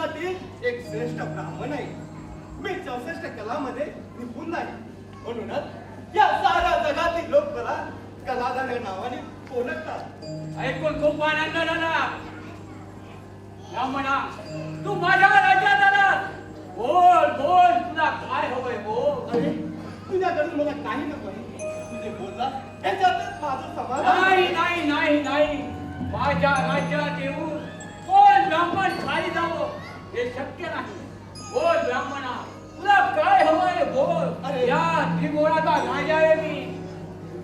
कुलातील एक श्रेष्ठ ब्राह्मण आहे. मी 64 कलामध्ये निपुण नाही. म्हणूनच या साऱ्या जगातील लोक मला कलाधर या नावाने ओळखतात. ऐकून खूप आनंद झाला. ब्राह्मणा, तू माझ्या राज्यात आलास. बोल बोल, तुला काय हवंय बोल. अरे तुझ्याकडून मला काही नको आहे. तुझे बोलला याच्यातच माझं समाधान. नाही नाही नाही नाही, माझ्या राज्यात येऊन कोण ब्राह्मण खाली जावं हे शक्य नाही. बोल ब्राह्मणा, तुला काय हवंय बोल. अरे या त्रिगुणाचा राजा आहे मी.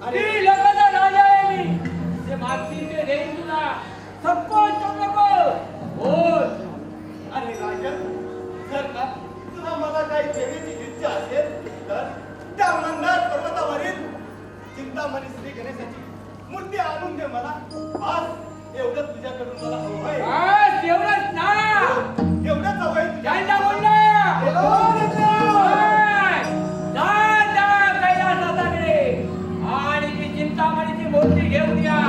अरे त्रिलोकाचा राजा आहे मी. जे मागतील ते देईन तुला. संकोच करू नको. बोल. अरे राजन, जर का तुला मला काही देण्याची इच्छा असेल तर त्या मंदार पर्वतावरील चिंतामणी श्री गणेशाची मूर्ती आणून दे मला. आज एवढं तुझ्याकडून मला हवं आहे. बस एवढंच ना. एवढंच हवं आहे त्यांना बोलला. कैलासाकडे आणि ती चिंतामणीची मूर्ती घेऊन या.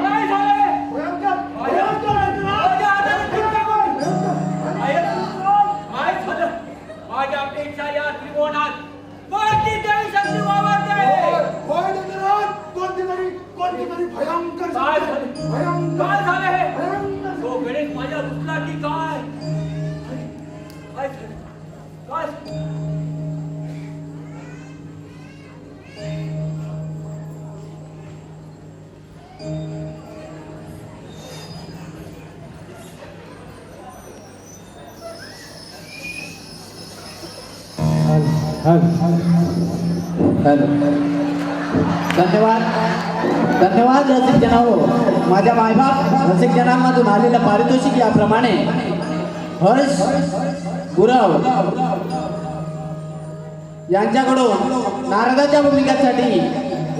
काय झालंय? भयंकर भयंकर माझ्या हाताने ठेवलं कोण? काय झालं? माझ्यापेक्षा या त्रिकोणात कोणती तरी शक्ती वावरते. होय दंडराज, कोणती तरी भयंकर काय शक्ती. झालं? भयंकर काय झालं हे? भयंकर तो गणेश माझ्या रुसला की काय? काय झालं? काय झालं? धन्यवाद धन्यवाद रसिक जनावो. माझ्या मायबाप रसिक जनांमधून आलेलं पारितोषिक याप्रमाणे हर्ष गुरव यांच्याकडून नारदाच्या भूमिकेसाठी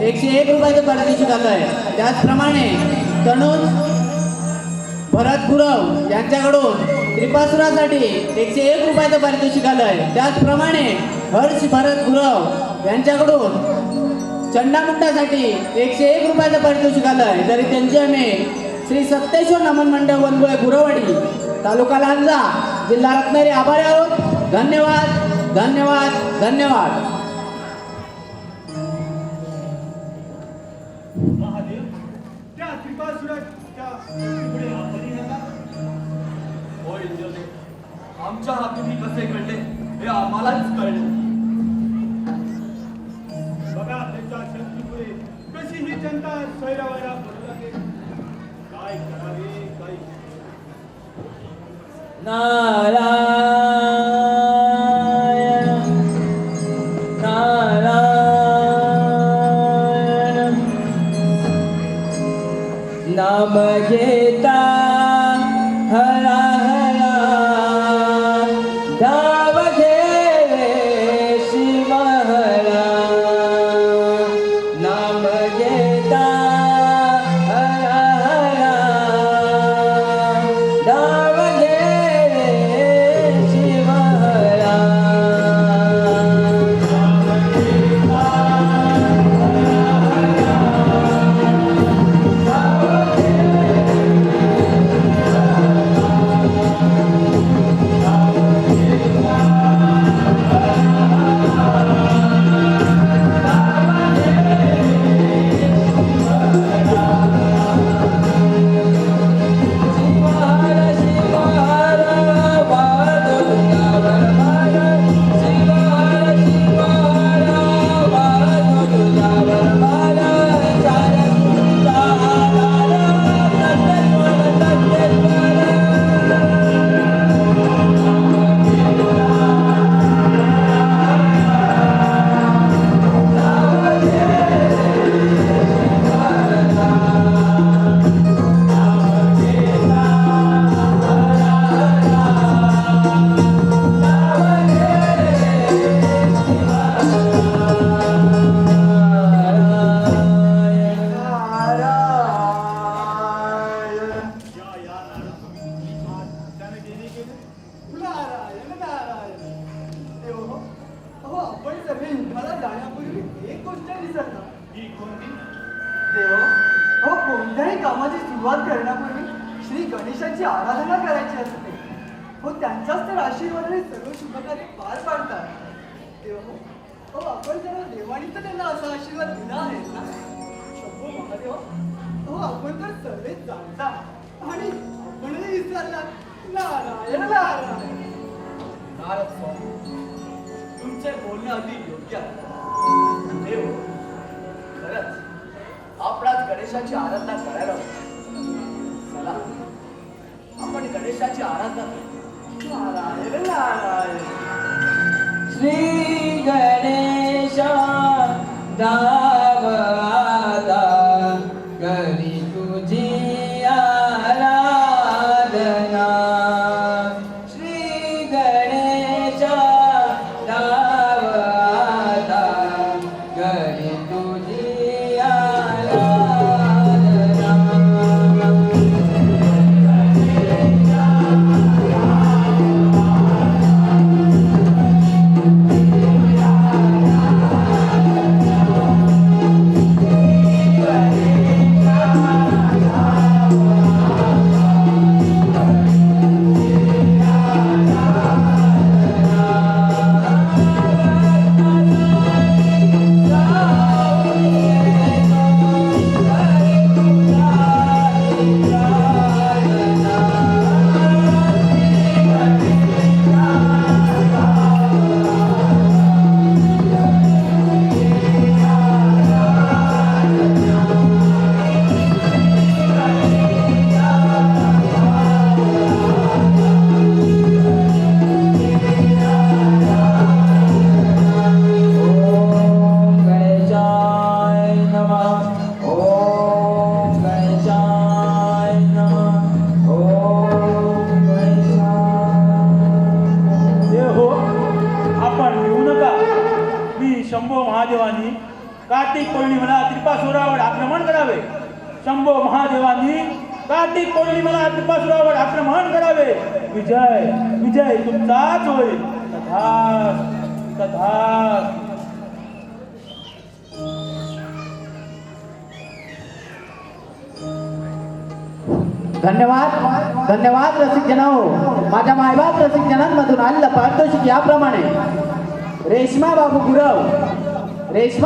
101 रुपयाचं पारितोषिक आलं आहे. त्याचप्रमाणे तनुज भरत गुरव यांच्याकडून त्रिपासुरासाठी 101 रुपयाचं पारितोषिक आलं आहे. त्याचप्रमाणे हर्ष भरत गुरव यांच्याकडून चंडामुंडासाठी 101 रुपयाचं पारितोषिक आलं आहे. तरी त्यांचे आम्ही श्री सप्तेश्वर नमन मंडळ वनगुळे गुरवाडी तालुका लांजा जिल्हा रत्नागिरी आभारी आहोत. धन्यवाद धन्यवाद धन्यवाद. महादेव, त्या त्रिपासुराच्या पुढे आपण नका. होय इंद्रदेव, आमच्या हातून कसे घडले हे आम्हालाच कळले. बघा त्याच्या शक्तीपुढे कशी ही जनता सैरावैरा पडू लागेल. काय करावे काय नारायण नारायण नाम घेता हरा हरा धाव घे शिव हरा. नाम घेता हरा हरा धाव घे शिव हरा. कोणत्याही कामाची सुरुवात करण्यापूर्वी श्री गणेशाची आराधना करायची असते. हो त्यांच्याच तर आशीर्वादाने सर्व शुभकार्य पार पाडतात. देव हो आपण जरा देवानी तर त्यांना असा आशीर्वाद दिला आहे ना. शंभो महादेव, हो आपण तर सर्वच जाणता आणि आपणही विसरला. नारायण नारायण. नारद स्वामी, तुमचे बोलणं अगदी योग्य आहे. देव, खरंच आपणाच गणेशाची आराधना करायला हवी. चला आपण गणेशाची आराधना करू. नारायण नारायण. श्री गणेशा दाव आता करी तुझी आराधना. श्री गणेशा दाव आता करी तुझी आराधना. शंभो महादेवानी कार्तिक पौर्णिमेला त्रिपासुरावर आक्रमण करावे. शंभो महादेवानी कार्तिक पौर्णिमेला त्रिपासुरावर आक्रमण करावे. विजय विजय तुमचाच होईल. तथास्तु तथास्तु. धन्यवाद धन्यवाद रसिक जनाओ. माझ्या मायबाप रसिक जनांमधून आलेलं पारितोषिक याप्रमाणे. रेश्मा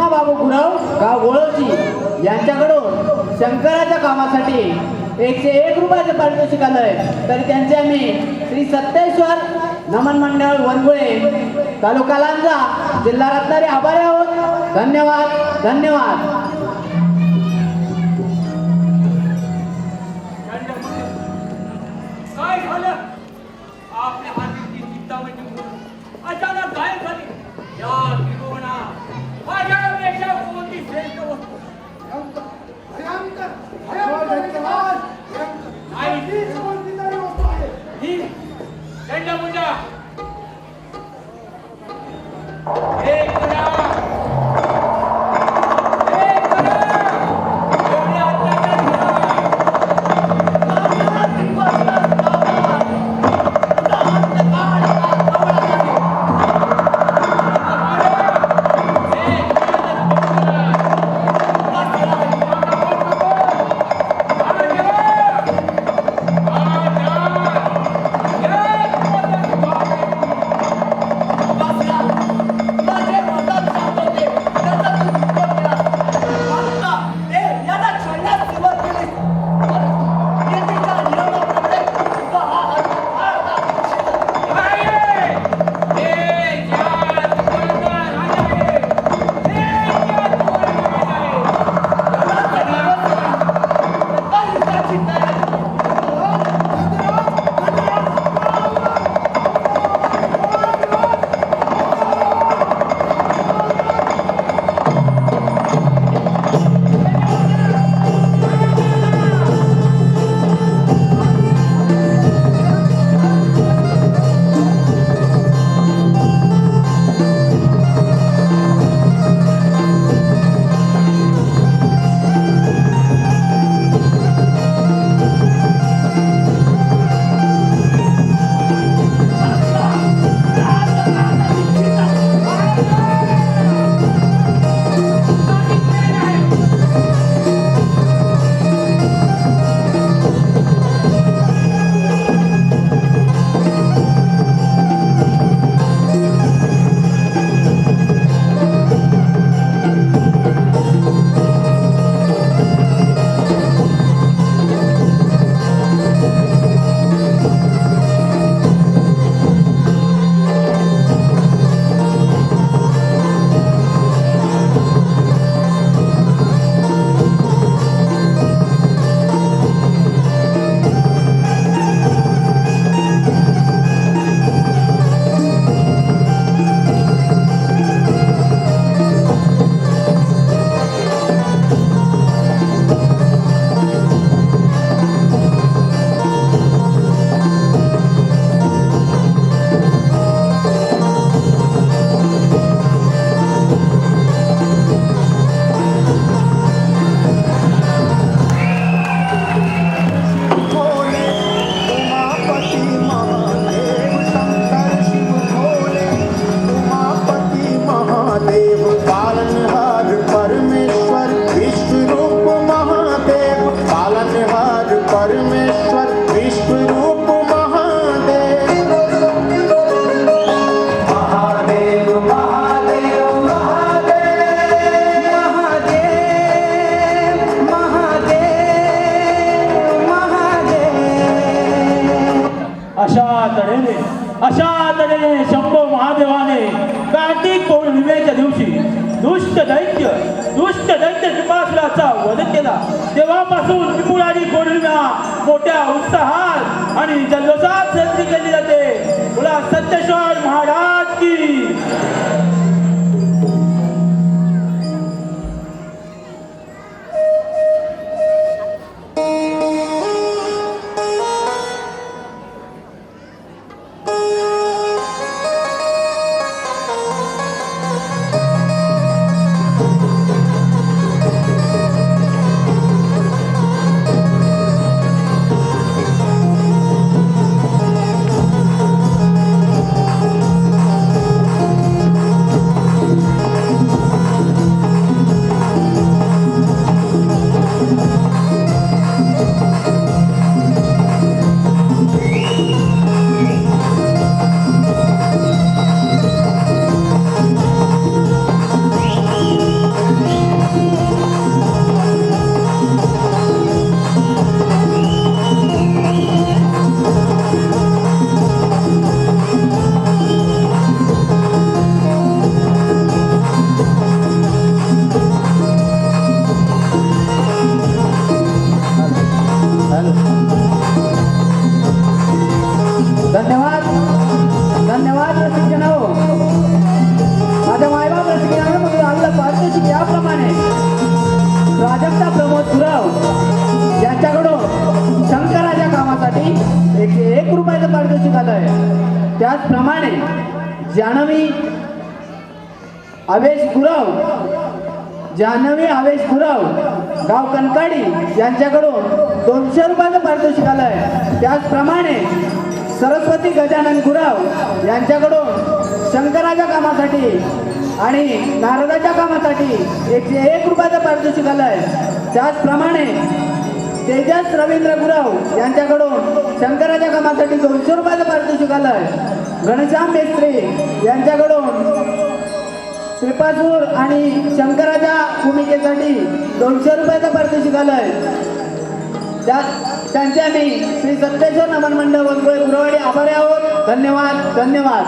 बाबू गुरव गाव गोळवची यांच्याकडून शंकराच्या कामासाठी 101 रुपयाचं पारितोषिक आलंय. तर त्यांचे आम्ही श्री सत्तेश्वर नमन मंडळ वनगुळे तालुका लांजा जिल्हा रत्नागिरी आभारी आहोत. धन्यवाद धन्यवाद. काय झालं? आपल्या हातीची चिंतामणी अचानक गायब झाली. या त्रिभुवना माझ्यापेक्षा कोणती श्रेष्ठ वस्तू ही चंडमुंडा एक करा एवढे अत्याचार अशा तऱ्हेने शंभो महादेवाने कार्तिक पौर्णिमेच्या दिवशी दुष्ट दैत्य त्रिपासुराचा वध केला. तेव्हापासून त्रिपुरारी पौर्णिमा मोठ्या उत्साहात आणि जल्लोषात साजरी केली जाते. बोला सत्येश्वर महाराज की. जान्हवी आवेश गुरव गाव कनकाडी यांच्याकडून 200 रुपयाचं पारितोषिक आलंय. त्याचप्रमाणे सरस्वती गजानन गुरव यांच्याकडून शंकराच्या कामासाठी आणि नारदाच्या कामासाठी 101 रुपयाचं पारितोषिक आलंय. त्याचप्रमाणे तेजस रवींद्र गुरव यांच्याकडून शंकराच्या कामासाठी 200 रुपयाचं पारितोषिक आलंय. घनश्याम मेस्त्री यांच्याकडून श्रीपासूर आणि शंकराच्या भूमिकेसाठी 200 रुपयाचं पारितोषिक आलंय. त्यांचे आम्ही श्री सत्तेश्वर नमन मंडळ वनगोळे गुरवाडी आभारी आहोत. धन्यवाद धन्यवाद.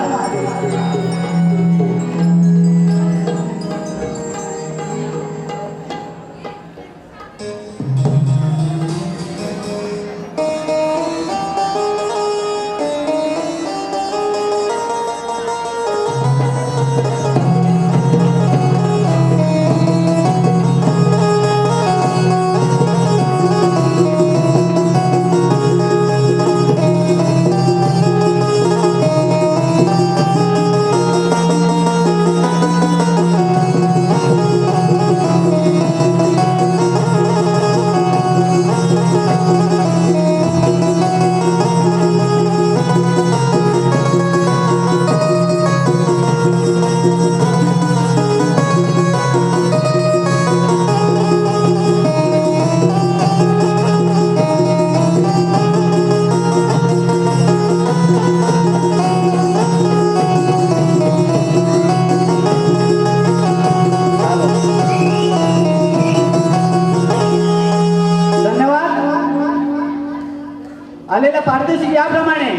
आलेला पारितोषिक याप्रमाणे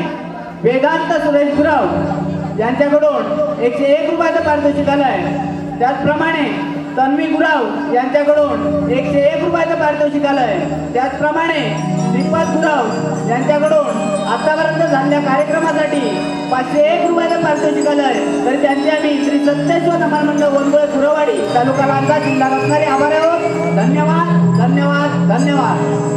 वेदांत सुरेश गुरव यांच्याकडून 101 रुपयाचं पारितोषिक आलंय. त्याचप्रमाणे तन्वी गुरव यांच्याकडून 101 रुपयाचं पारितोषिक आलंय. त्याचप्रमाणे श्रीपाद गुरव यांच्याकडून आतापर्यंत झालेल्या कार्यक्रमासाठी 501 रुपयाचं पारितोषिक आलंय. तर त्यांचे आम्ही श्री सत्तेश्वर नमन मंडळ वनगोळे गुरवाडी तालुका लांजा जिल्हा रत्नागिरी आभारी आहोत. धन्यवाद धन्यवाद धन्यवाद.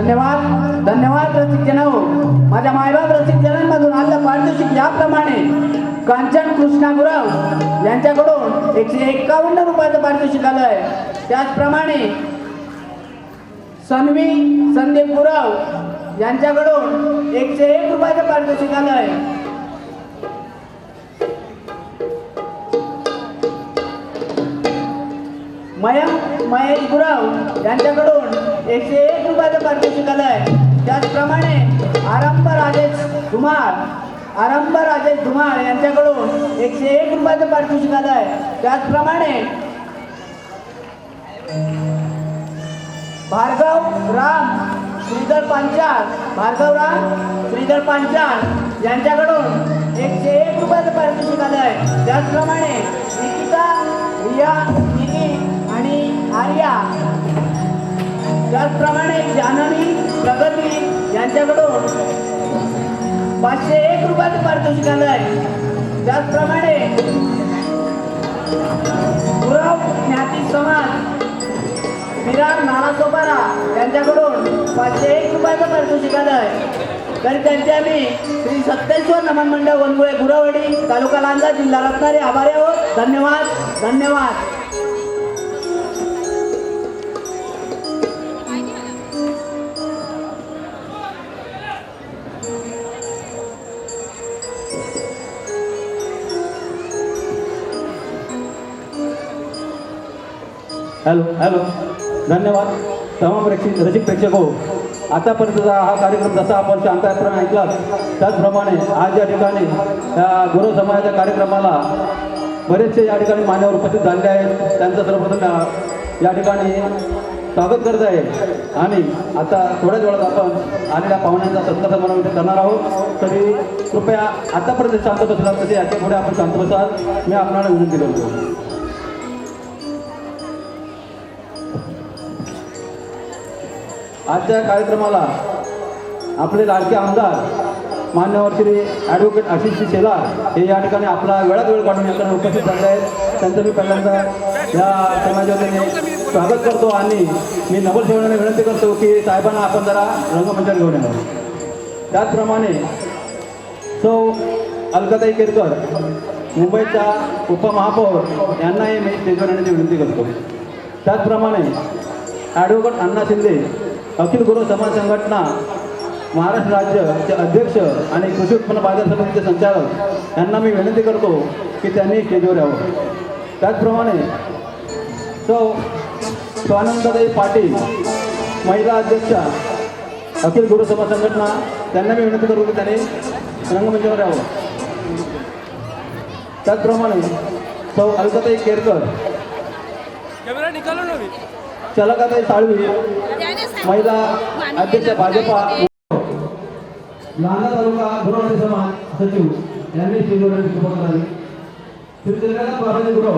धन्यवाद धन्यवाद रसिक जनाओ. माझ्या मायबाप रसिक जनांमधून आजचं पारितोषिक याप्रमाणे कांचन कृष्णा गुरव यांच्याकडून 151 रुपयाचं पारितोषिक आलं आहे. त्याचप्रमाणे सन्वी संदीप गुरव यांच्याकडून 101 रुपयाचं पारितोषिक आलं आहे. मयंक महेश गुरव यांच्याकडून 101 रुपयाचं पारितोषिक आलं आहे. त्याचप्रमाणे आरंभ राजेश धुमाळ यांच्याकडून 101 रुपयाचं पारितोषिक आलं आहे. त्याचप्रमाणे भार्गव राम श्रीधर पांचाळ यांच्याकडून 101 रुपयाचं पारितोषिक आलं आहे. त्याचप्रमाणे निकिता रिया निकी आणि आर्या त्याचप्रमाणे जानवी प्रगती यांच्याकडून 501 रुपयाचं पारितोषिक आलं आहे. त्याचप्रमाणे गुरव ज्ञाती समाज विरार नालासोपारा यांच्याकडून 501 रुपयाचं पारितोषिक आलं आहे. तर त्यांचे आम्ही श्री सत्तेश्वर नमन मंडळ वनगुळे गुरवडी तालुका लांजा जिल्हा रत्नागिरी आभारी आहोत. धन्यवाद धन्यवाद. हॅलो धन्यवाद तमाम रसिक प्रेक्षक हो. आतापर्यंतचा हा कार्यक्रम जसा आपण शांतपणे ऐकला त्याचप्रमाणे आज या ठिकाणी त्या गुरव समाजाच्या कार्यक्रमाला बरेचसे या ठिकाणी मान्यवर उपस्थित झालेले आहेत. त्यांचं सर्वप्रथम या ठिकाणी स्वागत करत आहे. आणि आता थोड्याच वेळात आपण आलेल्या पाहुण्यांचा सत्कार समारंभ करणार आहोत. तरी कृपया आतापर्यंत शांत बसला तसे याच्या पुढे आपण शांत बसाल मी आपल्याला विनंती करतो. आजच्या कार्यक्रमाला आपले लाडके आमदार मान्यवर श्री ॲडव्होकेट आशिष शेलार हे या ठिकाणी आपला वेळात वेळ काढून या ठिकाणी उपस्थित झाले आहेत. त्यांचं मी पहिल्यांदा या समाजाने स्वागत करतो आणि मी नवल ठेवण्याने विनंती करतो की साहेबांना आपण जरा रंगमंचावर घेऊन येणार. त्याचप्रमाणे सौ अलकाताई केरकर मुंबईच्या उपमहापौर यांनाही मी स्टेजवर येण्याची विनंती करतो. त्याचप्रमाणे ॲडव्होकेट अण्णा शिंदे अखिल गुरव समाज संघटना महाराष्ट्र राज्याचे अध्यक्ष आणि कृषी उत्पन्न बाजार समितीचे संचालक यांना मी विनंती करतो की त्यांनी स्टेजवर यावं. त्याचप्रमाणे सौ स्वानंदताई पाटील महिला अध्यक्षा अखिल गुरु समाज संघटना त्यांना मी विनंती करतो की त्यांनी रंगमंचावर यावं. त्याचप्रमाणे सौ अलकाताई केरकर चलकाताई साळवी महिला अध्यक्ष भाजपा लांजा तालुका गुरवडी समाज सचिव यांनी स्टेजवर सुरुवात करावी. श्री चंद्रकांत बाबाजी गुरव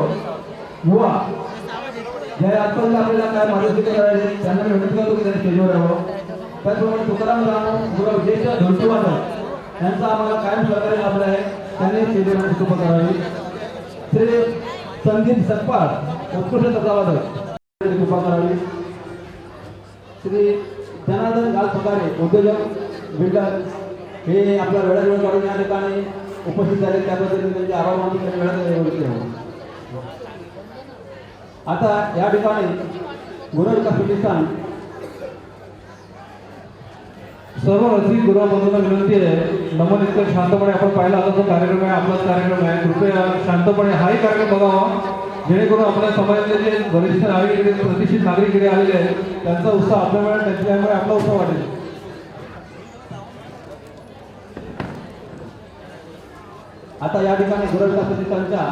युवा जे आजपर्यंत आपल्याला काय मार्गदर्शन करायचे त्यांना मी विनंती करतो की त्यांनी स्टेजवर यावं. त्याचप्रमाणे तुकाराम राम गुरव ज्येष्ठ ढोलकीवादक यांचा आम्हाला कायम सहकार्य लाभलं आहे त्यांनी स्टेजवर सुरुवात करावी. श्री संदीप सकपाळ उत्कृष्ट तबलावादक कृपा करावी. श्री जनार्दन गालपगारे उद्योजक बिल्डर हे आपला वेळा वेळ काढून या ठिकाणी उपस्थित झाले त्याबद्दल मी त्यांचे आभार मानतो. आता या ठिकाणी गुरु विकास प्रतिष्ठान सर्व रसिक गुरुबंधूंना विनंती आहे नमन इतकं शांतपणे आपण पाहिला आता जो कार्यक्रम आहे आपलाच कार्यक्रम आहे. कृपया शांतपणे हाही कार्यक्रम बघावा जेणेकरून आपल्या समाजातले जे वरिष्ठ नागरिक प्रतिष्ठित नागरिक इकडे आलेले आहेत त्यांचा उत्साह आपल्यामुळे त्यांच्यामुळे आपला उत्साह वाढेल. आता या ठिकाणी गुरु विकास प्रतिष्ठानच्या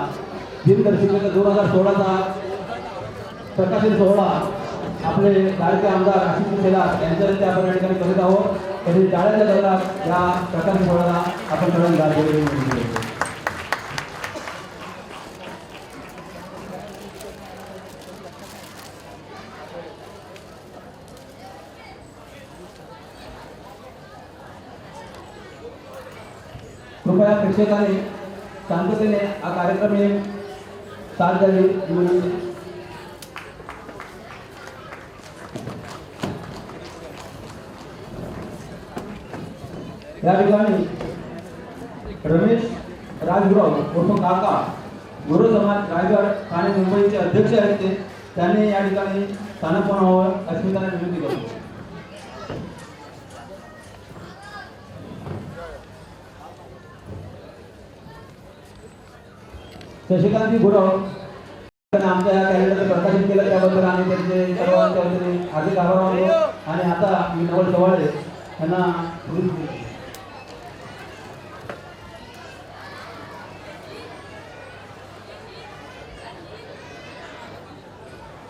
दिनदर्शिकेचा 2016चा प्रकाशन सोहळा आपले लाडके आमदार आशिष शेलार यांच्याकडे आपण या ठिकाणी करीत आहोत. तरी टाळ्यांच्या गजरात या प्रकाशन सोहळ्याला आपण सगळ्यांनी गाडी कृपया प्रेक्षकांनी शांततेने हा कार्यक्रम साथ द्यावी. या ठिकाणी रमेश राजगुराव उर्फ काका गुरु समाज रायगड ठाणे मुंबईचे अध्यक्ष आहेत ते त्यांनी या ठिकाणी स्थानक बनावं अशी मी त्यांना विनंती करतो. शशिकांत गुरव आमच्या या कॅलेंडरचं प्रकाशित केलं त्याबद्दल आम्ही त्यांचे सर्वांच्या वतीने हार्दिक आभार मानतो. आणि आता मी नवल चव्हाणे यांना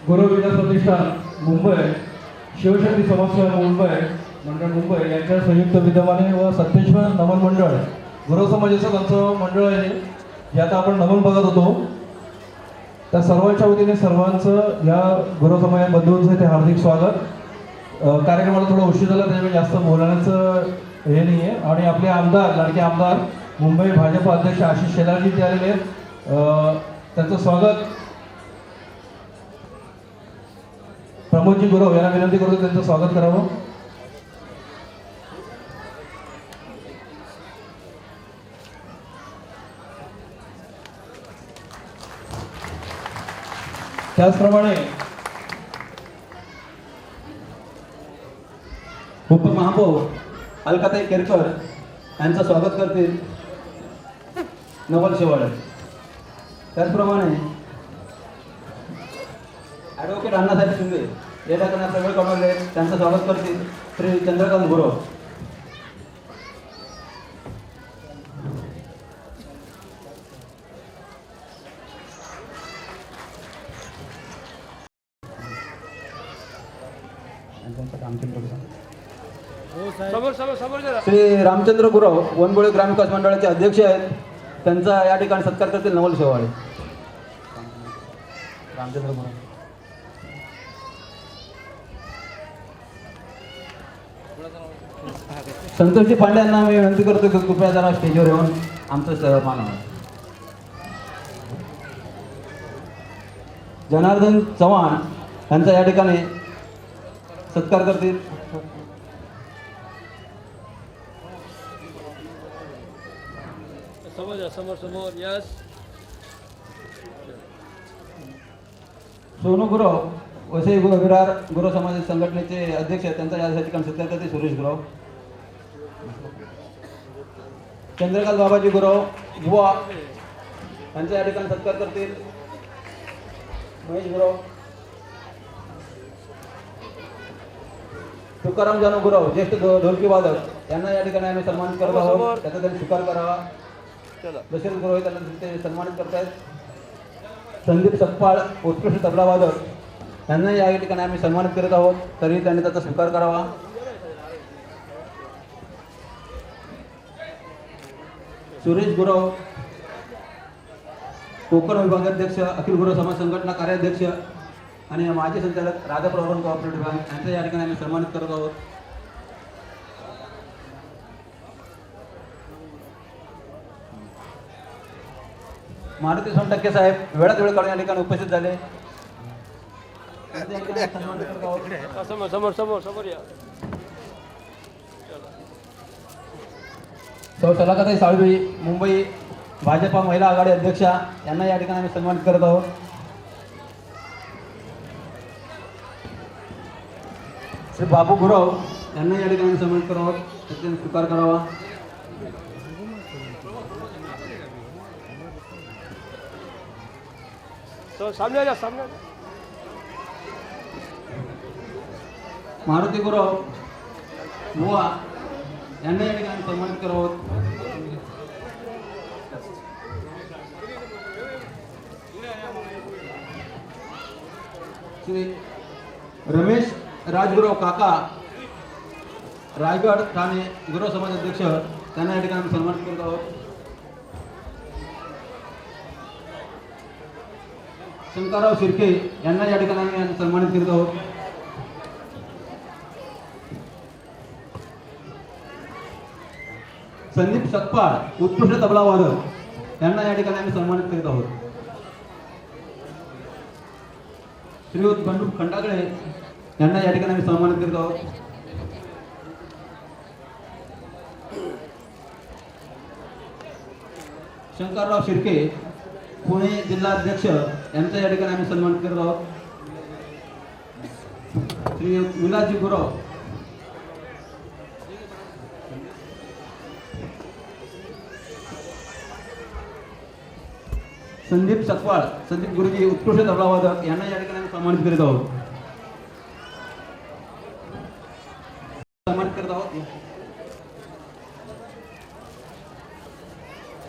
गुरु विकास प्रतिष्ठान मुंबई शिवशक्ती समाजसेवा मुंबई मंडळ मुंबई यांच्या संयुक्त विद्यमाने व सत्तेश्वर नमन मंडळ गुरु समाजाचं त्यांचं मंडळ आहे जे आता आपण नमन बघत होतो. त्या सर्वांच्या वतीने सर्वांचं या गुरु समाज बंधूंचं ते हार्दिक स्वागत. कार्यक्रमाला थोडा उशीर झाला त्यामुळे जास्त बोलण्याचं हे नाही आहे. आणि आपले आमदार लाडके आमदार मुंबई भाजप अध्यक्ष आशिष शेलारजी ते आलेले आहेत. त्यांचं स्वागत. प्रमोदजी गुरव यांना विनंती करतो त्यांचं स्वागत करावं. त्याचप्रमाणे उपमहापौर अलकाताई केरकर यांचं स्वागत करतील नवल शेवाळे. त्याचप्रमाणे ॲडव्होकेट अण्णासाहेब शिंदे या ठिकाणी आपल्या वेळ काढवले त्यांचं स्वागत करतील श्री चंद्रकांत गुरव. श्री रामचंद्र गुरव वनबोळे ग्रामविकास मंडळाचे अध्यक्ष आहेत त्यांचा या ठिकाणी सत्कार करतील नवल शेवाळे. रामचंद्र गुरव. संतोषजी पांडे यांना मी विनंती करतो की कृपया जरा स्टेजवर येऊन आमचं मानावं. जनार्दन चव्हाण यांचा या ठिकाणी सत्कार करतील. समोर यस. सोनू गुरव वसई विरार गुरु समाज संघटनेचे अध्यक्ष आहेत त्यांचा या ठिकाणी सत्कार करते सुरेश गुरव. चंद्रकांत बाबाजी गुरव बुवा यांचा या ठिकाणी सत्कार करतील महेश गुरव. तुकाराम जानू गुरव ज्येष्ठ ढोलकी वादक यांना या ठिकाणी आम्ही सन्मानित करत आहोत. त्याचा त्यांनी स्वीकार करावा. दशरथ गुरव त्यांना ते सन्मानित करतायत. संदीप सकपाळ उत्कृष्ट तबला वादक यांना या ठिकाणी आम्ही सन्मानित करत आहोत तरी त्यांनी त्याचा स्वीकार करावा. सुरेश गुरव कोकण विभागाध्यक्ष अखिल गुरु समाज संघटना कार्याध्यक्ष आणि माजी संचालक राधा प्रवरण कोऑपरेटिव्ह बँक यांचा या ठिकाणी आम्ही सन्मानित करत आहोत. मारुती सोनटक्के साहेब वेळात वेळ काढून या ठिकाणी उपस्थित झाले. समोर या. सौ सलाकाताई साळवी मुंबई भाजपा महिला आघाडी अध्यक्षा यांना या ठिकाणी आम्ही सन्मानित करत आहोत. श्री बाबू गुरव यांना या ठिकाणी सन्मानित करत आहोत त्यांनी स्वीकार करावा. सामने मारुती गुरव बुवा यांना या ठिकाणी सन्मानित करत आहोत. श्री रमेश राजगुराव काका रायगड ठाणे गुरव समाज अध्यक्ष त्यांना या ठिकाणी सन्मानित करत आहोत. शंकरराव शिर्के यांना या ठिकाणी आम्ही सन्मानित करीत आहोत. संदीप सकपाळ उत्कृष्ट तबला वादक यांना या ठिकाणी आम्ही सन्मानित करीत आहोत. श्रीयुत बंडू खंडागळे यांना या ठिकाणी आम्ही सन्मानित करीत आहोत. शंकरराव शिर्के पुणे जिल्हाध्यक्ष यांचा या ठिकाणी आम्ही सन्मान करत आहोत. श्री विलासजी गुरव संदीप सकवाळ संदीप गुरुजी उत्कृष्ट तबला वादक यांना या ठिकाणी आम्ही सन्मानित करीत आहोत. सन्मानित करत आहोत.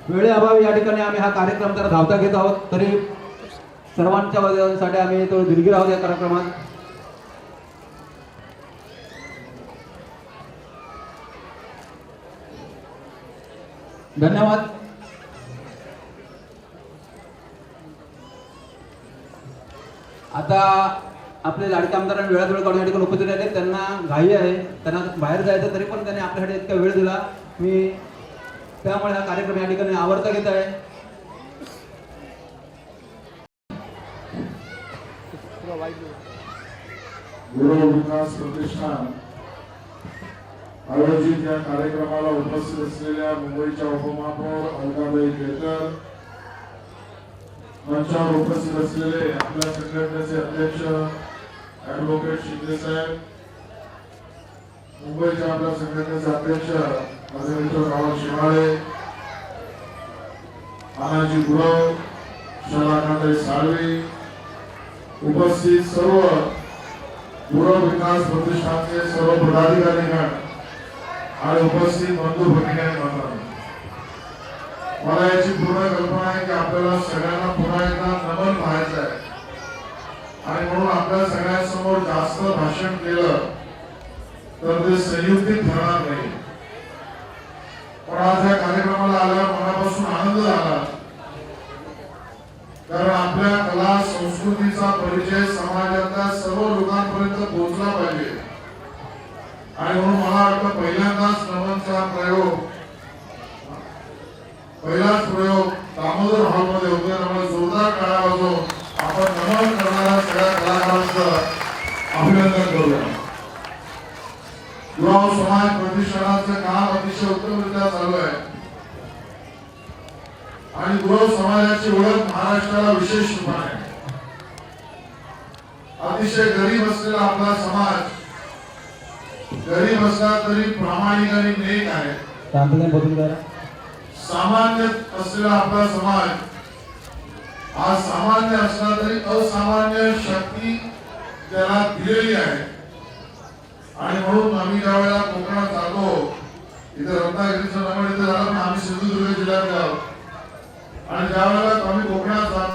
वेळेअभावी या ठिकाणी आम्ही हा कार्यक्रम जरा धावता घेत आहोत, तरी सर्वांच्या वतीसाठी आम्ही तो दिलगीर आहोत या कार्यक्रमात. धन्यवाद. आता आपले लाडके आमदारांनी वेळात वेळ काढून या ठिकाणी उपस्थित राहिले. त्यांना घाई आहे, त्यांना बाहेर जायचं, तरी पण त्यांनी आपल्यासाठी इतका वेळ दिला. मी त्यामुळे हा कार्यक्रम या ठिकाणी आवडता घेत आहे. गुरु विकास प्रतिष्ठान आयोजित या कार्यक्रमाला उपस्थित असलेल्या मुंबईच्या उपमहापौर अलकाबाई केळकर, मंचावर उपस्थित असलेले आपल्या संघटनेचे अध्यक्ष ॲडव्होकेट शिंदे साहेब, मुंबईच्या आपल्या संघटनेचे अध्यक्ष माझे मित्र रावल शिवाळे, आनाजी गुरव, शलाकांताई साळवी, उपस्थित सर्व गुरव विकास प्रतिष्ठानचे सर्व पदाधिकारीगण आणि उपस्थित बंधू भगिनी आणि बांधवांनो, मला याची पूर्ण कल्पना आहे की आपल्याला सगळ्यांना पुन्हा एकदा नमन व्हायचं आहे आणि म्हणून आपल्या सगळ्यांसमोर जास्त भाषण केलं तर ते संयुक्तिक ठरणार नाही. पण आज या कार्यक्रमाला आल्यावर मनापासून आनंद झाला, कारण आपल्या कला संस्कृतीचा परिचय समाजातल्या सर्व लोकांपर्यंत पोहोचला पाहिजे. आणि म्हणून मला वाटतं पहिल्यांदाच नमनचा पहिलाच प्रयोग दामोदर हॉलमध्ये होतोय. त्यामुळे जोरदार टाळ्या वाजवून आपण नमन करणाऱ्या सगळ्या कलाकारांचं अभिनंदन करूया. गुरव समाज प्रतिष्ठानाचं काम अतिशय उत्तमरित्या चालू आहे आणि गुरव समाजाची ओळख महाराष्ट्राला विशेष रूपाने आहे. अतिशय गरीब असलेला आपला समाज, गरीब असला तरी प्रामाणिक आणि नेक आहे. सामान्य असलेला आपला समाज आज सामान्य असला तरी असामान्य शक्ती त्याला दिलेली आहे. आणि म्हणून आम्ही ज्या वेळेला कोकणात जातो, इथे रत्नागिरीचं नमन इथे झालं, पण आम्ही सिंधुदुर्ग जिल्ह्यात आहोत आणि ज्या वेळेला आम्ही कोकणात जातो